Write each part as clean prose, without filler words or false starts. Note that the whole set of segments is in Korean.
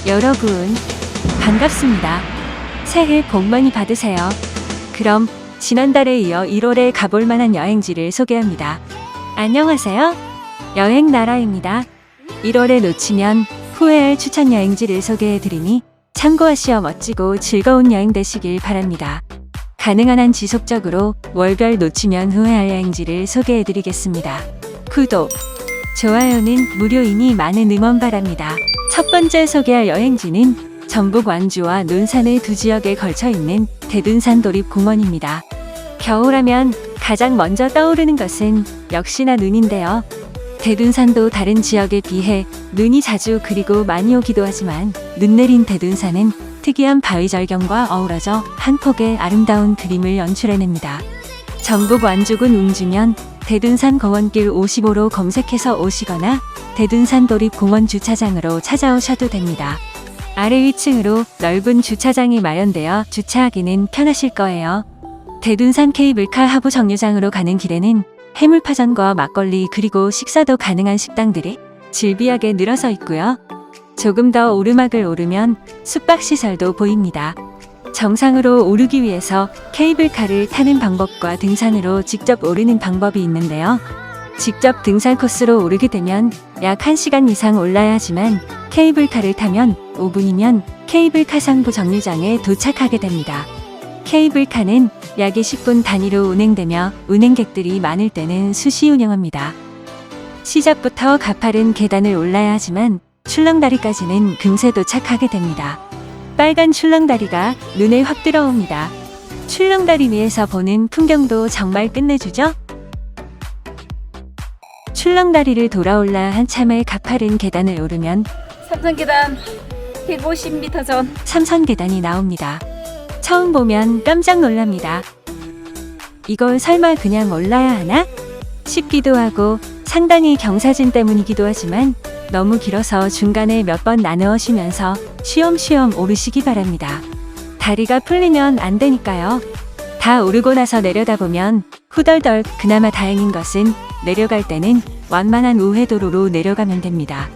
여러분, 반갑습니다. 새해 복 많이 받으세요. 그럼 지난달에 이어 1월에 가볼 만한 여행지를 소개합니다. 안녕하세요. 여행나라입니다. 1월에 놓치면 후회할 추천 여행지를 소개해드리니 참고하시어 멋지고 즐거운 여행 되시길 바랍니다. 가능한 한 지속적으로 월별 놓치면 후회할 여행지를 소개해드리겠습니다. 구독, 좋아요는 무료이니 많은 응원 바랍니다. 첫 번째 소개할 여행지는 전북 완주와 논산의 두 지역에 걸쳐 있는 대둔산 도립공원입니다. 겨울하면 가장 먼저 떠오르는 것은 역시나 눈인데요. 대둔산도 다른 지역에 비해 눈이 자주 그리고 많이 오기도 하지만 눈 내린 대둔산은 특이한 바위 절경과 어우러져 한 폭의 아름다운 그림을 연출해냅니다. 전북 완주군 웅주면 대둔산 거원길 55로 검색해서 오시거나 대둔산 도립공원 주차장으로 찾아오셔도 됩니다. 아래 위층으로 넓은 주차장이 마련되어 주차하기는 편하실 거예요. 대둔산 케이블카 하부 정류장으로 가는 길에는 해물파전과 막걸리 그리고 식사도 가능한 식당들이 즐비하게 늘어서 있고요. 조금 더 오르막을 오르면 숙박시설도 보입니다. 정상으로 오르기 위해서 케이블카를 타는 방법과 등산으로 직접 오르는 방법이 있는데요. 직접 등산 코스로 오르게 되면 약 1시간 이상 올라야 하지만 케이블카를 타면 5분이면 케이블카 상부 정류장에 도착하게 됩니다. 케이블카는 약 20분 단위로 운행되며 운행객들이 많을 때는 수시 운영합니다. 시작부터 가파른 계단을 올라야 하지만 출렁다리까지는 금세 도착하게 됩니다. 빨간 출렁다리가 눈에 확 들어옵니다. 출렁다리 위에서 보는 풍경도 정말 끝내주죠? 출렁다리를 돌아올라 한참을 가파른 계단을 오르면 삼성계단 150m 전 삼선 계단이 나옵니다. 처음 보면 깜짝 놀랍니다. 이걸 설마 그냥 올라야 하나? 싶기도 하고 상당히 경사진 때문이기도 하지만 너무 길어서 중간에 몇 번 나누어 쉬면서 쉬엄쉬엄 오르시기 바랍니다. 다리가 풀리면 안 되니까요. 다 오르고 나서 내려다보면 후덜덜 그나마 다행인 것은 내려갈 때는 완만한 우회도로로 내려가면 됩니다.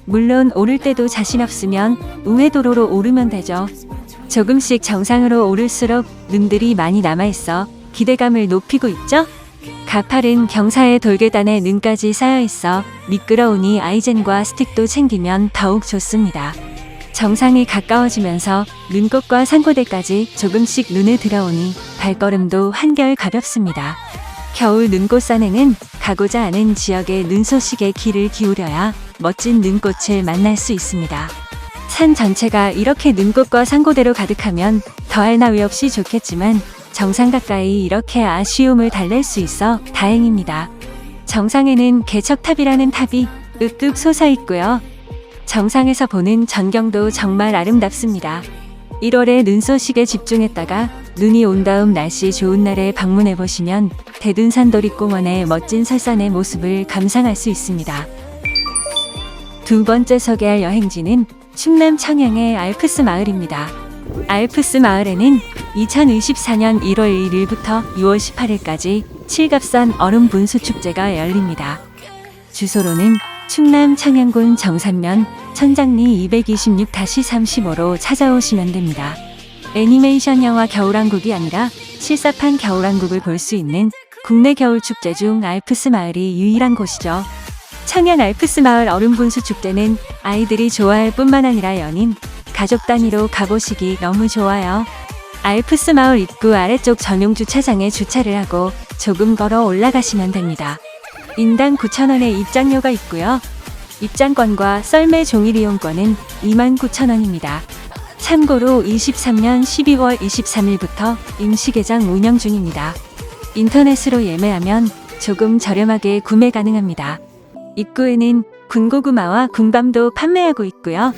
물론 오를 때도 자신 없으면 우회도로로 오르면 되죠. 조금씩 정상으로 오를수록 눈들이 많이 남아있어 기대감을 높이고 있죠? 가파른 경사의 돌계단에 눈까지 쌓여있어 미끄러우니 아이젠과 스틱도 챙기면 더욱 좋습니다. 정상이 가까워지면서 눈꽃과 산고대까지 조금씩 눈에 들어오니 발걸음도 한결 가볍습니다. 겨울 눈꽃 산행은 가고자 하는 지역의 눈소식에 귀를 기울여야 멋진 눈꽃을 만날 수 있습니다. 산 전체가 이렇게 눈꽃과 산고대로 가득하면 더할 나위 없이 좋겠지만 정상 가까이 이렇게 아쉬움을 달랠 수 있어 다행입니다. 정상에는 개척탑이라는 탑이 윽윽 솟아있고요. 정상에서 보는 전경도 정말 아름답습니다. 1월에 눈소식에 집중했다가 눈이 온 다음 날씨 좋은 날에 방문해보시면 대둔산 도립공원의 멋진 설산의 모습을 감상할 수 있습니다. 두 번째 소개할 여행지는 충남 청양의 알프스 마을입니다. 알프스 마을에는 2024년 1월 1일부터 6월 18일까지 칠갑산 얼음 분수 축제가 열립니다. 주소로는 충남 청양군 정산면 천장리 226-35로 찾아오시면 됩니다. 애니메이션 영화 겨울왕국이 아니라 실사판 겨울왕국을 볼 수 있는 국내 겨울축제 중 알프스 마을이 유일한 곳이죠. 청양 알프스 마을 얼음분수 축제는 아이들이 좋아할 뿐만 아니라 연인, 가족 단위로 가보시기 너무 좋아요. 알프스 마을 입구 아래쪽 전용 주차장에 주차를 하고 조금 걸어 올라가시면 됩니다. 인당 9,000원의 입장료가 있고요. 입장권과 썰매 종일 이용권은 29,000원입니다. 참고로 23년 12월 23일부터 임시 개장 운영 중입니다. 인터넷으로 예매하면 조금 저렴하게 구매 가능합니다. 입구에는 군고구마와 군밤도 판매하고 있고요.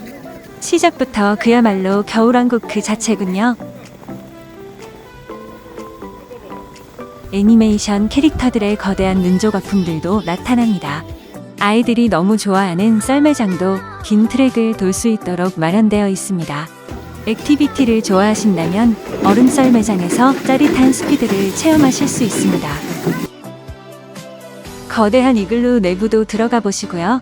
시작부터 그야말로 겨울왕국 그 자체군요. 애니메이션 캐릭터들의 거대한 눈조각품들도 나타납니다. 아이들이 너무 좋아하는 썰매장도 긴 트랙을 돌 수 있도록 마련되어 있습니다. 액티비티를 좋아하신다면 얼음 썰매장에서 짜릿한 스피드를 체험하실 수 있습니다. 거대한 이글루 내부도 들어가 보시고요.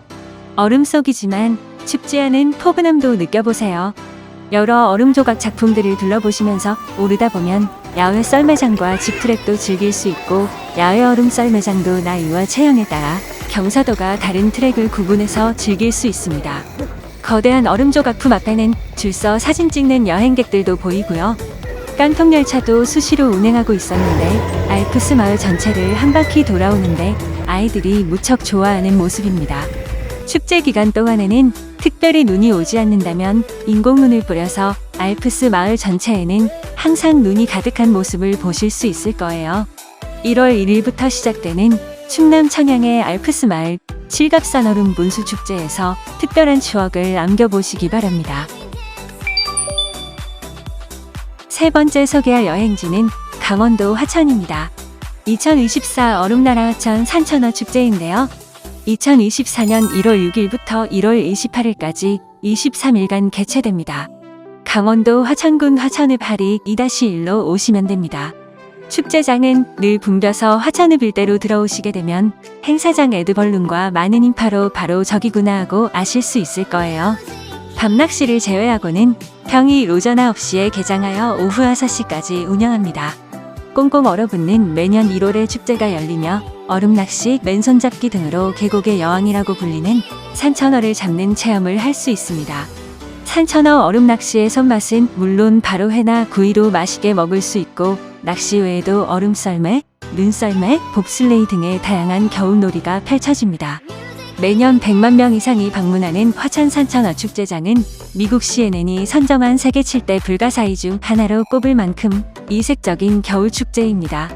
얼음 속이지만 춥지 않은 포근함도 느껴보세요. 여러 얼음 조각 작품들을 둘러보시면서 오르다 보면 야외 썰매장과 집트랙도 즐길 수 있고 야외 얼음 썰매장도 나이와 체형에 따라 경사도가 다른 트랙을 구분해서 즐길 수 있습니다. 거대한 얼음 조각품 앞에는 줄서 사진 찍는 여행객들도 보이고요. 깡통열차도 수시로 운행하고 있었는데 알프스 마을 전체를 한 바퀴 돌아오는데 아이들이 무척 좋아하는 모습입니다. 축제 기간 동안에는 특별히 눈이 오지 않는다면 인공눈을 뿌려서 알프스 마을 전체에는 항상 눈이 가득한 모습을 보실 수 있을 거예요. 1월 1일부터 시작되는 충남 청양의 알프스 마을 칠갑산 얼음 문수 축제에서 특별한 추억을 남겨보시기 바랍니다. 세 번째 소개할 여행지는 강원도 화천입니다. 2024 얼음나라 화천 산천어 축제인데요. 2024년 1월 6일부터 1월 28일까지 23일간 개최됩니다. 강원도 화천군 화천읍 하리 2-1로 오시면 됩니다. 축제장은 늘 붐벼서 화천읍 일대로 들어오시게 되면 행사장 에드벌룬과 많은 인파로 바로 저기구나 하고 아실 수 있을 거예요. 밤낚시를 제외하고는 평일 오전 9시에 개장하여 오후 6시까지 운영합니다. 꽁꽁 얼어붙는 매년 1월에 축제가 열리며 얼음낚시, 맨손잡기 등으로 계곡의 여왕이라고 불리는 산천어를 잡는 체험을 할 수 있습니다. 산천어 얼음낚시의 손맛은 물론 바로 회나 구이로 맛있게 먹을 수 있고 낚시 외에도 얼음썰매, 눈썰매, 봅슬레이 등의 다양한 겨울놀이가 펼쳐집니다. 매년 100만 명 이상이 방문하는 화천 산천어 축제장은 미국 CNN이 선정한 세계 7대 불가사의 중 하나로 꼽을 만큼 이색적인 겨울 축제입니다.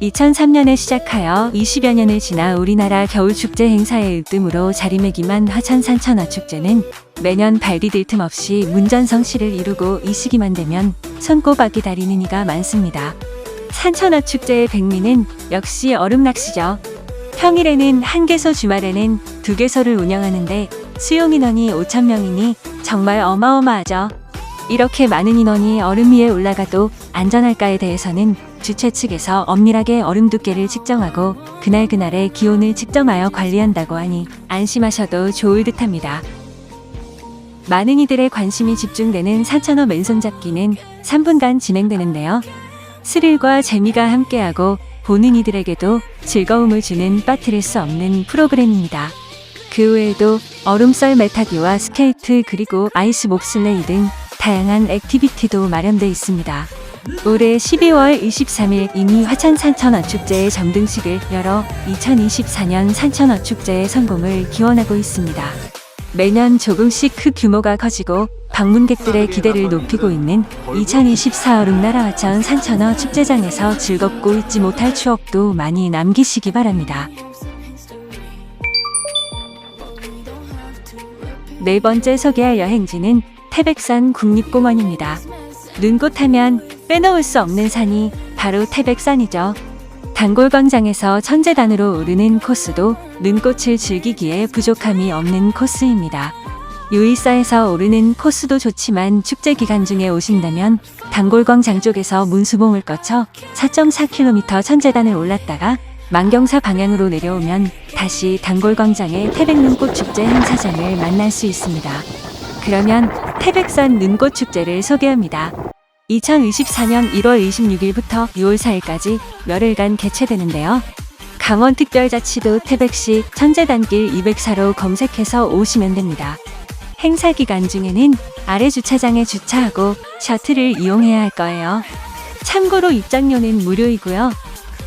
2003년에 시작하여 20여 년을 지나 우리나라 겨울축제 행사의 으뜸으로 자리매김한 화천 산천어 축제는 매년 발 디딜 틈 없이 문전성시를 이루고 이 시기만 되면 손꼽아 기다리는 이가 많습니다. 산천어 축제의 백미는 역시 얼음낚시죠. 평일에는 1개소, 주말에는 2개소를 운영하는데 수용인원이 5,000명이니 정말 어마어마하죠. 이렇게 많은 인원이 얼음 위에 올라가도 안전할까에 대해서는 주최 측에서 엄밀하게 얼음 두께를 측정하고 그날그날의 기온을 측정하여 관리한다고 하니 안심하셔도 좋을 듯합니다. 많은 이들의 관심이 집중되는 산천어 맨손잡기는 3분간 진행되는데요. 스릴과 재미가 함께하고 보는 이들에게도 즐거움을 주는 빠뜨릴 수 없는 프로그램입니다. 그 외에도 얼음썰 매타기와 스케이트 그리고 아이스 몹슬레이 등 다양한 액티비티도 마련되어 있습니다. 올해 12월 23일 이미 화천 산천어 축제의 점등식을 열어 2024년 산천어 축제의 성공을 기원하고 있습니다. 매년 조금씩 그 규모가 커지고 방문객들의 기대를 높이고 있는 2024 얼음나라 화천 산천어 축제장에서 즐겁고 잊지 못할 추억도 많이 남기시기 바랍니다. 네 번째 소개할 여행지는 태백산 국립공원입니다. 눈꽃 하면 빼놓을 수 없는 산이 바로 태백산이죠. 단골광장에서 천재단으로 오르는 코스도 눈꽃을 즐기기에 부족함이 없는 코스입니다. 유일사에서 오르는 코스도 좋지만 축제 기간 중에 오신다면 단골광장 쪽에서 문수봉을 거쳐 4.4km 천재단을 올랐다가 만경사 방향으로 내려오면 다시 단골광장의 태백눈꽃축제 행사장을 만날 수 있습니다. 그러면 태백산 눈꽃축제를 소개합니다. 2024년 1월 26일부터 6월 4일까지 열흘간 개최되는데요. 강원특별자치도 태백시 천재단길 204로 검색해서 오시면 됩니다. 행사 기간 중에는 아래 주차장에 주차하고 셔틀을 이용해야 할 거예요. 참고로 입장료는 무료이고요.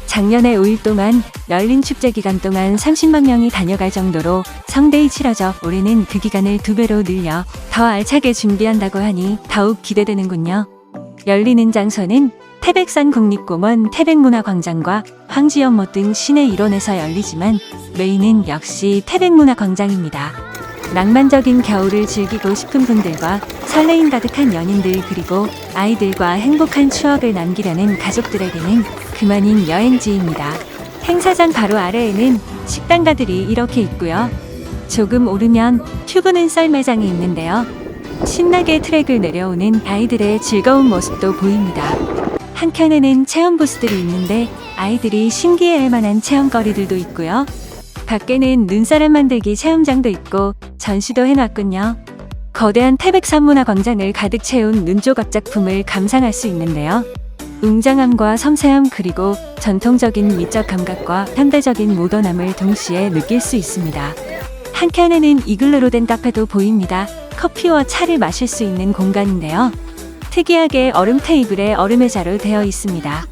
작년에 5일 동안 열린 축제 기간 동안 30만 명이 다녀갈 정도로 성대히 치러져 올해는 그 기간을 2배로 늘려 더 알차게 준비한다고 하니 더욱 기대되는군요. 열리는 장소는 태백산 국립공원 태백문화광장과 황지연못 등 시내 일원에서 열리지만 메인은 역시 태백문화광장입니다. 낭만적인 겨울을 즐기고 싶은 분들과 설레임 가득한 연인들 그리고 아이들과 행복한 추억을 남기려는 가족들에게는 그만인 여행지입니다. 행사장 바로 아래에는 식당가들이 이렇게 있고요. 조금 오르면 큐브는 썰매장이 있는데요. 신나게 트랙을 내려오는 아이들의 즐거운 모습도 보입니다. 한켠에는 체험 부스들이 있는데 아이들이 신기해할 만한 체험거리들도 있고요. 밖에는 눈사람 만들기 체험장도 있고 전시도 해놨군요. 거대한 태백 산문화 광장을 가득 채운 눈조각 작품을 감상할 수 있는데요. 웅장함과 섬세함 그리고 전통적인 미적 감각과 현대적인 모던함을 동시에 느낄 수 있습니다. 한켠에는 이글루로 된 카페도 보입니다. 커피와 차를 마실 수 있는 공간인데요. 특이하게 얼음 테이블에 얼음의 자로 되어 있습니다.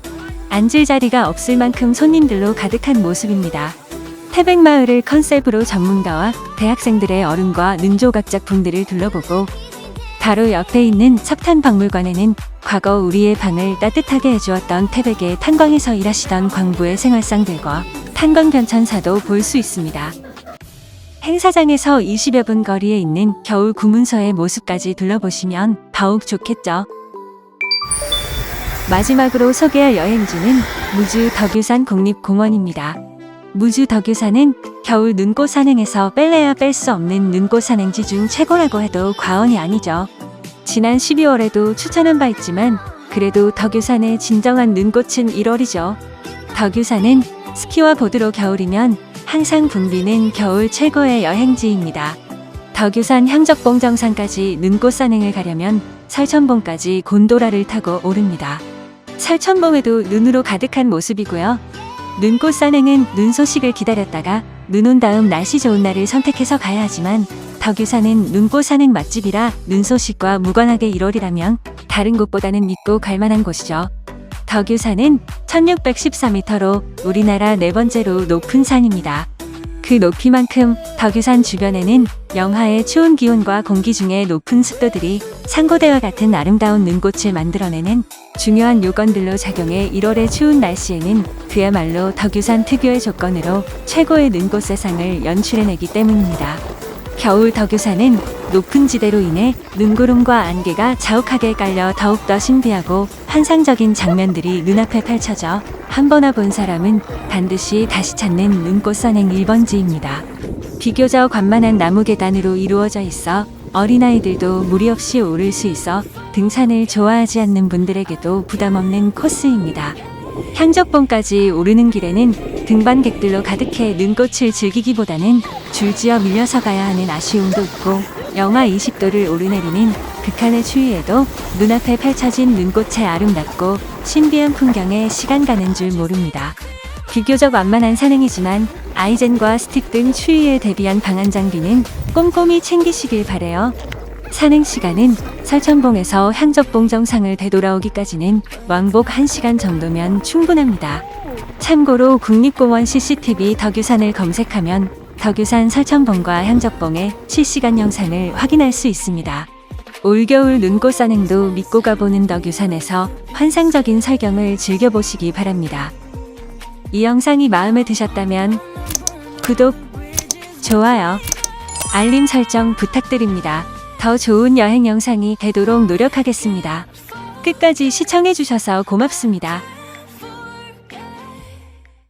앉을 자리가 없을 만큼 손님들로 가득한 모습입니다. 태백 마을을 컨셉으로 전문가와 대학생들의 얼음과 눈조각 작품들을 둘러보고 바로 옆에 있는 석탄 박물관에는 과거 우리의 방을 따뜻하게 해주었던 태백의 탄광에서 일하시던 광부의 생활상들과 탄광 변천사도 볼 수 있습니다. 행사장에서 20여 분 거리에 있는 겨울 구문서의 모습까지 둘러보시면 더욱 좋겠죠. 마지막으로 소개할 여행지는 무주 덕유산 국립공원입니다. 무주 덕유산은 겨울 눈꽃 산행에서 뺄래야 뺄 수 없는 눈꽃 산행지 중 최고라고 해도 과언이 아니죠. 지난 12월에도 추천한 바 있지만 그래도 덕유산의 진정한 눈꽃은 1월이죠. 덕유산은 스키와 보드로 겨울이면 항상 붐비는 겨울 최고의 여행지입니다. 덕유산 향적봉 정상까지 눈꽃 산행을 가려면 설천봉까지 곤도라를 타고 오릅니다. 설천봉에도 눈으로 가득한 모습이고요. 눈꽃 산행은 눈 소식을 기다렸다가 눈 온 다음 날씨 좋은 날을 선택해서 가야 하지만 덕유산은 눈꽃 산행 맛집이라 눈 소식과 무관하게 1월이라면 다른 곳보다는 믿고 갈 만한 곳이죠. 덕유산은 1614m로 우리나라 네 번째로 높은 산입니다. 그 높이만큼 덕유산 주변에는 영하의 추운 기온과 공기 중에 높은 습도들이 상고대와 같은 아름다운 눈꽃을 만들어내는 중요한 요건들로 작용해 1월의 추운 날씨에는 그야말로 덕유산 특유의 조건으로 최고의 눈꽃 세상을 연출해내기 때문입니다. 겨울 덕유산은 높은 지대로 인해 눈구름과 안개가 자욱하게 깔려 더욱더 신비하고 환상적인 장면들이 눈앞에 펼쳐져 한 번 와본 사람은 반드시 다시 찾는 눈꽃 산행 1번지입니다. 비교적 완만한 나무 계단으로 이루어져 있어 어린아이들도 무리 없이 오를 수 있어 등산을 좋아하지 않는 분들에게도 부담 없는 코스입니다. 향적봉까지 오르는 길에는 등반객들로 가득해 눈꽃을 즐기기보다는 줄지어 밀려서 가야 하는 아쉬움도 있고 영하 20도를 오르내리는 극한의 추위에도 눈앞에 펼쳐진 눈꽃의 아름답고 신비한 풍경에 시간 가는 줄 모릅니다. 비교적 완만한 산행이지만 아이젠과 스틱 등 추위에 대비한 방한 장비는 꼼꼼히 챙기시길 바래요. 산행 시간은 설천봉에서 향적봉 정상을 되돌아오기까지는 왕복 1시간 정도면 충분합니다. 참고로 국립공원 CCTV 덕유산을 검색하면 덕유산 설천봉과 향적봉의 실시간 영상을 확인할 수 있습니다. 올겨울 눈꽃 산행도 믿고 가보는 덕유산에서 환상적인 설경을 즐겨보시기 바랍니다. 이 영상이 마음에 드셨다면 구독, 좋아요, 알림 설정 부탁드립니다. 더 좋은 여행 영상이 되도록 노력하겠습니다. 끝까지 시청해주셔서 고맙습니다.